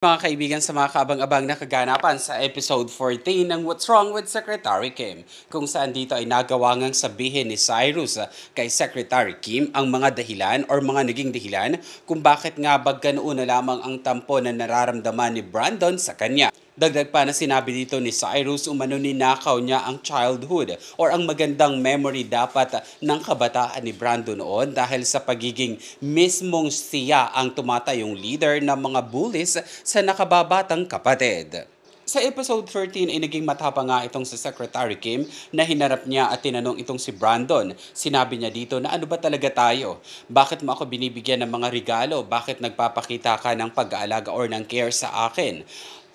Mga kaibigan, sa mga kaabang-abang na kaganapan sa episode 14 ng What's Wrong with Secretary Kim, kung saan dito ay nagawa ngang sabihin ni Cyrus kay Secretary Kim ang mga dahilan or mga naging dahilan kung bakit nga ba ganoon na lamang ang tampo na nararamdaman ni Brandon sa kanya. Dagdag pa na sinabi dito ni Cyrus umano ninakaw niya ang childhood or ang magandang memory dapat ng kabataan ni Brandon noon dahil sa pagiging mismong siya ang tumatayong leader ng mga bullies sa nakababatang kapatid. Sa episode 13 ay naging matapang nga itong si Secretary Kim na hinarap niya at tinanong itong si Brandon. Sinabi niya dito na ano ba talaga tayo? Bakit mo ako binibigyan ng mga regalo? Bakit nagpapakita ka ng pag-aalaga or ng care sa akin?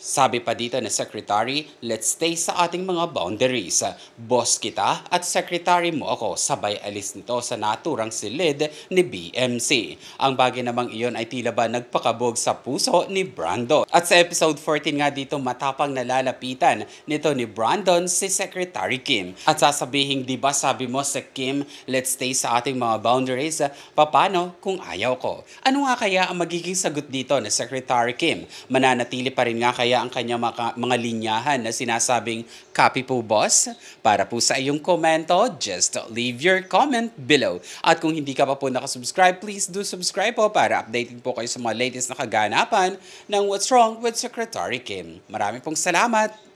Sabi pa dito na Secretary, let's stay sa ating mga boundaries. Boss kita at secretary mo ako, sabay alis nito sa naturang silid ni BMC. Ang bagay namang iyon ay tila ba nagpakabog sa puso ni Brandon. At sa episode 14 nga dito matapang nalalapitan nito ni Brandon si Secretary Kim. At sasabihin, di ba sabi mo sa Kim, let's stay sa ating mga boundaries, papano kung ayaw ko? Ano nga kaya ang magiging sagot dito ni Secretary Kim? Mananatili pa rin nga kaya ang kanyang mga linyahan na sinasabing copy po boss? Para po sa iyong komento, just leave your comment below. At kung hindi ka pa po nakasubscribe, please do subscribe po para updated po kayo sa mga latest na kaganapan ng What's Wrong with Secretary Kim. Marami pong salamat!